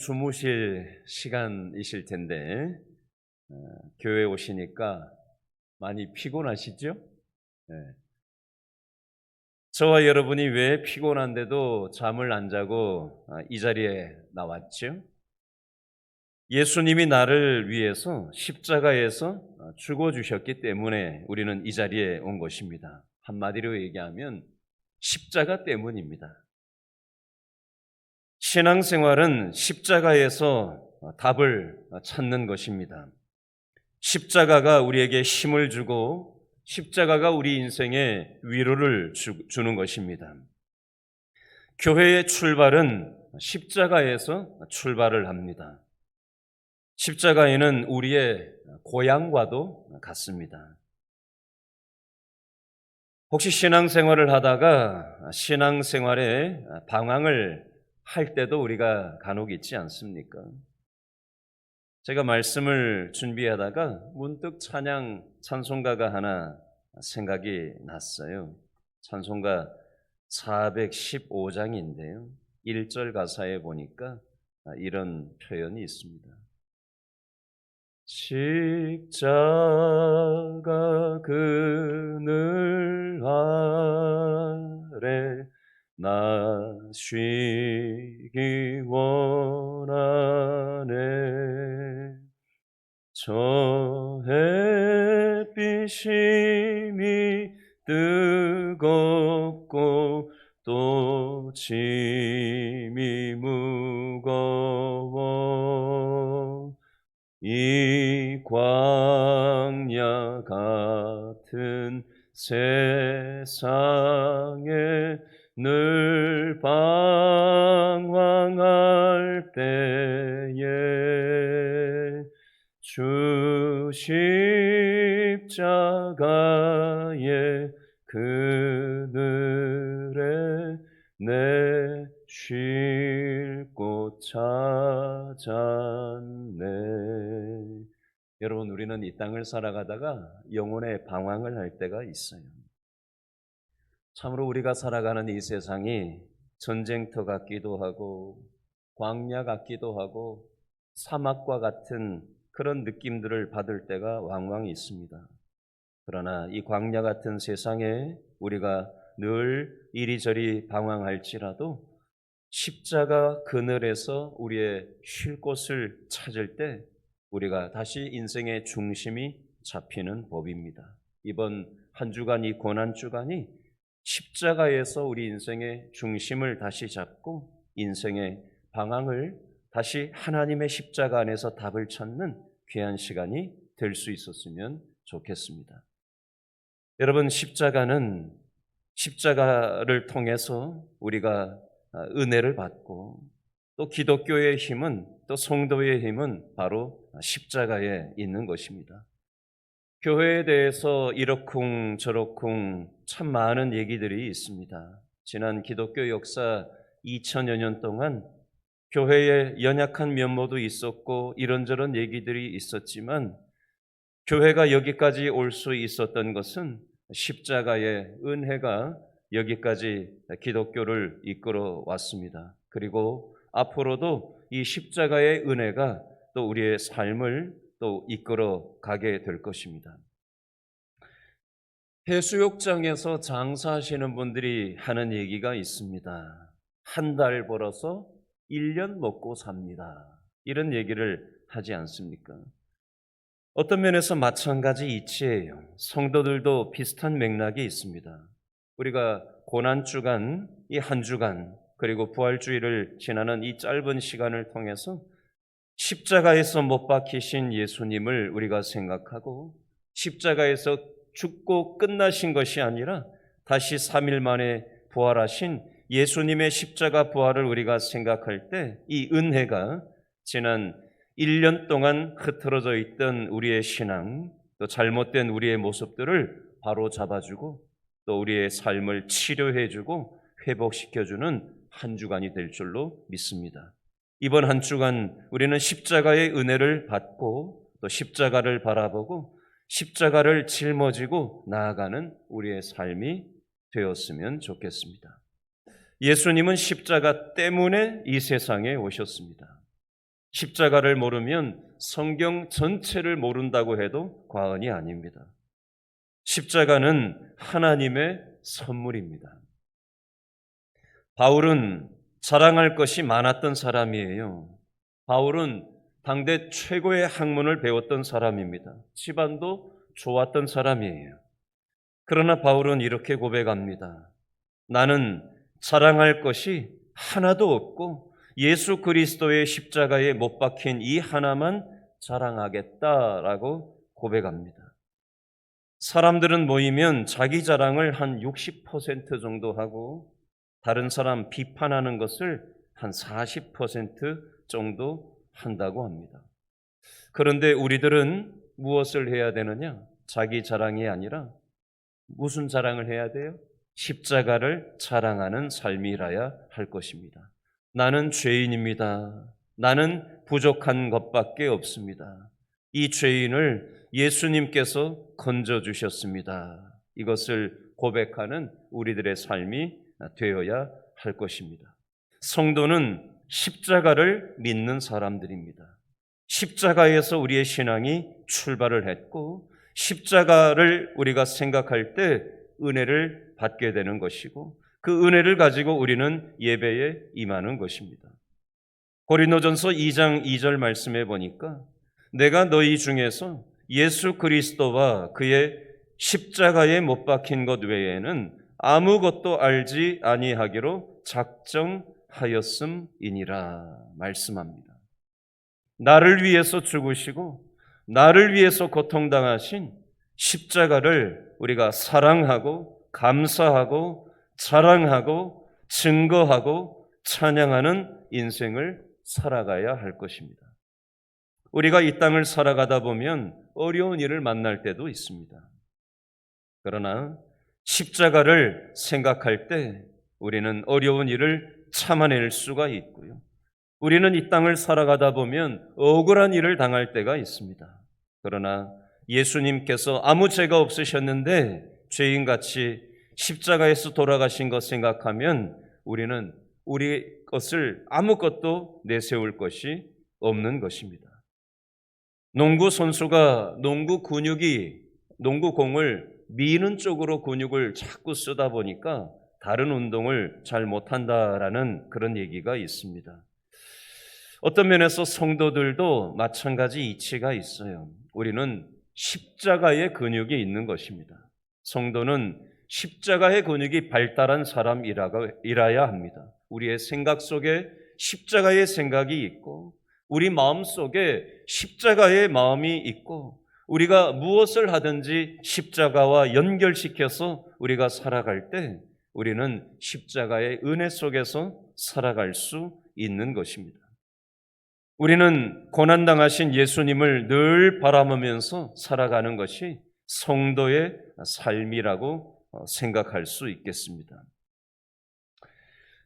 주무실 시간이실 텐데 교회 오시니까 많이 피곤하시죠? 네. 저와 여러분이 왜 피곤한데도 잠을 안 자고 이 자리에 나왔죠? 예수님이 나를 위해서 십자가에서 죽어주셨기 때문에 우리는 이 자리에 온 것입니다. 한마디로 얘기하면 십자가 때문입니다. 신앙생활은 십자가에서 답을 찾는 것입니다. 십자가가 우리에게 힘을 주고 십자가가 우리 인생에 위로를 주는 것입니다. 교회의 출발은 십자가에서 출발을 합니다. 십자가에는 우리의 고향과도 같습니다. 혹시 신앙생활을 하다가 신앙생활에 방황을 할 때도 우리가 간혹 있지 않습니까? 제가 말씀을 준비하다가 문득 찬송가가 하나 생각이 났어요. 찬송가 415장인데요. 1절 가사에 보니까 이런 표현이 있습니다. 십자가 그늘 아래 나 쉬기 원하네. 저 햇빛이 뜨겁고 또 짐이 무거워 이 광야 같은 세상에 늘 방황할 때에 주 십자가의 그늘에 내 쉴 곳 찾았네. 여러분, 우리는 이 땅을 살아가다가 영혼의 방황을 할 때가 있어요. 참으로 우리가 살아가는 이 세상이 전쟁터 같기도 하고 광야 같기도 하고 사막과 같은 그런 느낌들을 받을 때가 왕왕 있습니다. 그러나 이 광야 같은 세상에 우리가 늘 이리저리 방황할지라도 십자가 그늘에서 우리의 쉴 곳을 찾을 때 우리가 다시 인생의 중심이 잡히는 법입니다. 이번 한 주간 이 고난 주간이 십자가에서 우리 인생의 중심을 다시 잡고 인생의 방향을 다시 하나님의 십자가 안에서 답을 찾는 귀한 시간이 될 수 있었으면 좋겠습니다. 여러분, 십자가를 통해서 우리가 은혜를 받고 또 기독교의 힘은 또 성도의 힘은 바로 십자가에 있는 것입니다. 교회에 대해서 이러쿵 저러쿵 참 많은 얘기들이 있습니다. 지난 기독교 역사 2000여 년 동안 교회의 연약한 면모도 있었고 이런저런 얘기들이 있었지만 교회가 여기까지 올 수 있었던 것은 십자가의 은혜가 여기까지 기독교를 이끌어 왔습니다. 그리고 앞으로도 이 십자가의 은혜가 또 우리의 삶을 또 이끌어 가게 될 것입니다. 해수욕장에서 장사하시는 분들이 하는 얘기가 있습니다. 한 달 벌어서 1년 먹고 삽니다. 이런 얘기를 하지 않습니까? 어떤 면에서 마찬가지 이치예요. 성도들도 비슷한 맥락이 있습니다. 우리가 고난주간, 이 한 주간, 그리고 부활주의를 지나는 이 짧은 시간을 통해서 십자가에서 못 박히신 예수님을 우리가 생각하고 십자가에서 죽고 끝나신 것이 아니라 다시 3일 만에 부활하신 예수님의 십자가 부활을 우리가 생각할 때 이 은혜가 지난 1년 동안 흐트러져 있던 우리의 신앙, 또 잘못된 우리의 모습들을 바로 잡아주고 또 우리의 삶을 치료해주고 회복시켜주는 한 주간이 될 줄로 믿습니다. 이번 한 주간 우리는 십자가의 은혜를 받고 또 십자가를 바라보고 십자가를 짊어지고 나아가는 우리의 삶이 되었으면 좋겠습니다. 예수님은 십자가 때문에 이 세상에 오셨습니다. 십자가를 모르면 성경 전체를 모른다고 해도 과언이 아닙니다. 십자가는 하나님의 선물입니다. 바울은 자랑할 것이 많았던 사람이에요. 바울은 당대 최고의 학문을 배웠던 사람입니다. 집안도 좋았던 사람이에요. 그러나 바울은 이렇게 고백합니다. 나는 자랑할 것이 하나도 없고 예수 그리스도의 십자가에 못 박힌 이 하나만 자랑하겠다라고 고백합니다. 사람들은 모이면 자기 자랑을 한 60% 정도 하고 다른 사람 비판하는 것을 한 40% 정도 한다고 합니다. 그런데 우리들은 무엇을 해야 되느냐? 자기 자랑이 아니라 무슨 자랑을 해야 돼요? 십자가를 자랑하는 삶이라야 할 것입니다. 나는 죄인입니다. 나는 부족한 것밖에 없습니다. 이 죄인을 예수님께서 건져주셨습니다. 이것을 고백하는 우리들의 삶이 되어야 할 것입니다. 성도는 십자가를 믿는 사람들입니다. 십자가에서 우리의 신앙이 출발을 했고 십자가를 우리가 생각할 때 은혜를 받게 되는 것이고 그 은혜를 가지고 우리는 예배에 임하는 것입니다. 고린도전서 2장 2절 말씀에 보니까 내가 너희 중에서 예수 그리스도와 그의 십자가에 못 박힌 것 외에는 아무것도 알지 아니하기로 작정하였음이니라 말씀합니다. 나를 위해서 죽으시고 나를 위해서 고통당하신 십자가를 우리가 사랑하고 감사하고 자랑하고 증거하고 찬양하는 인생을 살아가야 할 것입니다. 우리가 이 땅을 살아가다 보면 어려운 일을 만날 때도 있습니다. 그러나 십자가를 생각할 때 우리는 어려운 일을 참아낼 수가 있고요. 우리는 이 땅을 살아가다 보면 억울한 일을 당할 때가 있습니다. 그러나 예수님께서 아무 죄가 없으셨는데 죄인같이 십자가에서 돌아가신 것 생각하면 우리는 우리 것을 아무것도 내세울 것이 없는 것입니다. 농구 선수가 농구공을 미는 쪽으로 근육을 자꾸 쓰다 보니까 다른 운동을 잘 못한다라는 그런 얘기가 있습니다. 어떤 면에서 성도들도 마찬가지 이치가 있어요. 우리는 십자가의 근육이 있는 것입니다. 성도는 십자가의 근육이 발달한 사람이라야 합니다. 우리의 생각 속에 십자가의 생각이 있고 우리 마음 속에 십자가의 마음이 있고 우리가 무엇을 하든지 십자가와 연결시켜서 우리가 살아갈 때 우리는 십자가의 은혜 속에서 살아갈 수 있는 것입니다. 우리는 고난당하신 예수님을 늘 바라보면서 살아가는 것이 성도의 삶이라고 생각할 수 있겠습니다.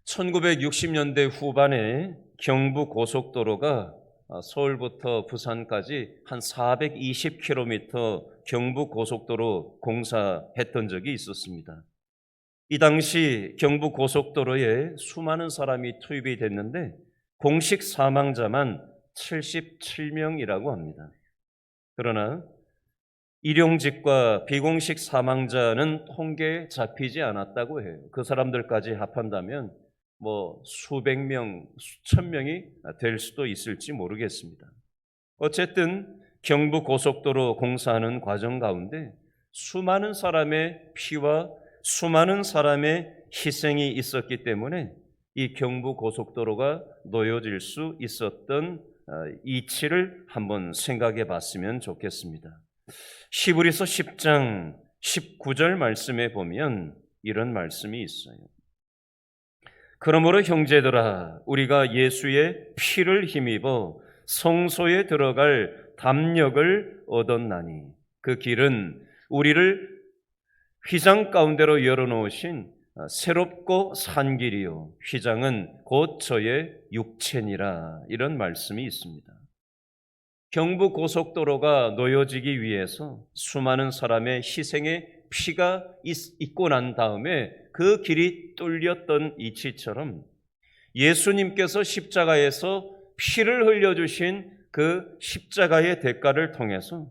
1960년대 후반에 경부 고속도로가 서울부터 부산까지 한 420km 경부 고속도로 공사했던 적이 있었습니다. 이 당시 경부 고속도로에 수많은 사람이 투입이 됐는데 공식 사망자만 77명이라고 합니다. 그러나 일용직과 비공식 사망자는 통계에 잡히지 않았다고 해요. 그 사람들까지 합한다면 수백 명, 수천 명이 될 수도 있을지 모르겠습니다. 어쨌든 경부 고속도로 공사하는 과정 가운데 수많은 사람의 피와 수많은 사람의 희생이 있었기 때문에 이 경부 고속도로가 놓여질 수 있었던 이치를 한번 생각해 봤으면 좋겠습니다. 히브리서 10장 19절 말씀에 보면 이런 말씀이 있어요. 그러므로 형제들아 우리가 예수의 피를 힘입어 성소에 들어갈 담력을 얻었나니 그 길은 우리를 휘장 가운데로 열어놓으신 새롭고 산 길이요 휘장은 곧 저의 육체니라 이런 말씀이 있습니다. 경부 고속도로가 놓여지기 위해서 수많은 사람의 희생의 피가 있고 난 다음에 그 길이 뚫렸던 이치처럼 예수님께서 십자가에서 피를 흘려주신 그 십자가의 대가를 통해서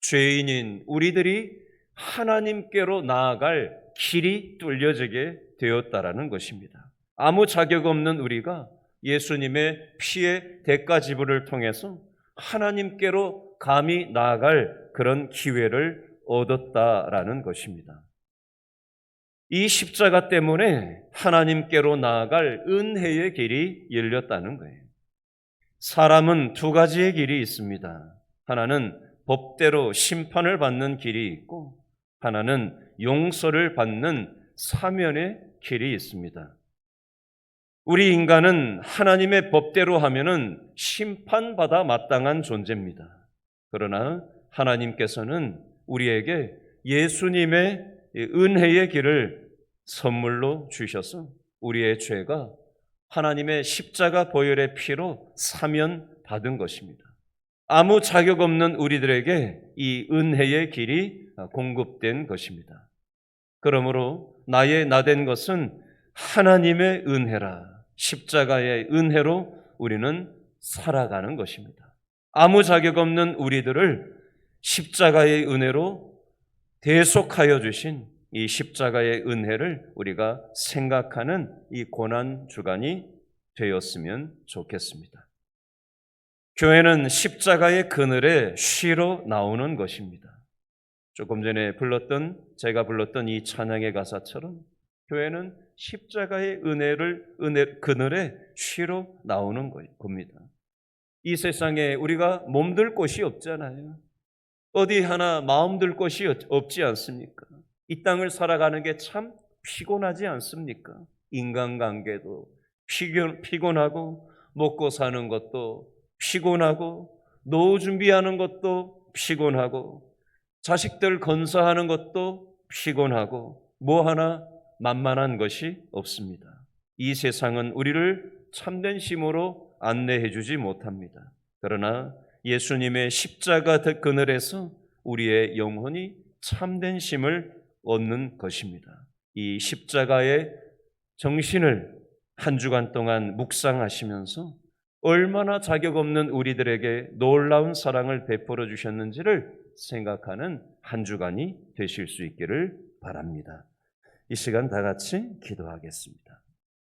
죄인인 우리들이 하나님께로 나아갈 길이 뚫려지게 되었다라는 것입니다. 아무 자격 없는 우리가 예수님의 피의 대가 지불을 통해서 하나님께로 감히 나아갈 그런 기회를 얻었다라는 것입니다. 이 십자가 때문에 하나님께로 나아갈 은혜의 길이 열렸다는 거예요. 사람은 두 가지의 길이 있습니다. 하나는 법대로 심판을 받는 길이 있고, 하나는 용서를 받는 사면의 길이 있습니다. 우리 인간은 하나님의 법대로 하면은 심판받아 마땅한 존재입니다. 그러나 하나님께서는 우리에게 예수님의 은혜의 길을 선물로 주셔서 우리의 죄가 하나님의 십자가 보혈의 피로 사면받은 것입니다. 아무 자격 없는 우리들에게 이 은혜의 길이 공급된 것입니다. 그러므로 나의 나된 것은 하나님의 은혜라, 십자가의 은혜로 우리는 살아가는 것입니다. 아무 자격 없는 우리들을 십자가의 은혜로 대속하여 주신 이 십자가의 은혜를 우리가 생각하는 이 고난 주간이 되었으면 좋겠습니다. 교회는 십자가의 그늘에 쉬러 나오는 것입니다. 조금 전에 제가 불렀던 이 찬양의 가사처럼 교회는 십자가의 그늘에 쉬러 나오는 겁니다. 이 세상에 우리가 몸둘 곳이 없잖아요. 어디 하나 마음둘 곳이 없지 않습니까? 이 땅을 살아가는 게 참 피곤하지 않습니까? 인간관계도 피곤하고, 먹고 사는 것도 피곤하고, 노후 준비하는 것도 피곤하고, 자식들 건사하는 것도 피곤하고, 뭐 하나 만만한 것이 없습니다. 이 세상은 우리를 참된 힘으로 안내해 주지 못합니다. 그러나 예수님의 십자가 그늘에서 우리의 영혼이 참된 힘을 얻는 것입니다. 이 십자가의 정신을 한 주간 동안 묵상하시면서 얼마나 자격 없는 우리들에게 놀라운 사랑을 베풀어 주셨는지를 생각하는 한 주간이 되실 수 있기를 바랍니다. 이 시간 다 같이 기도하겠습니다.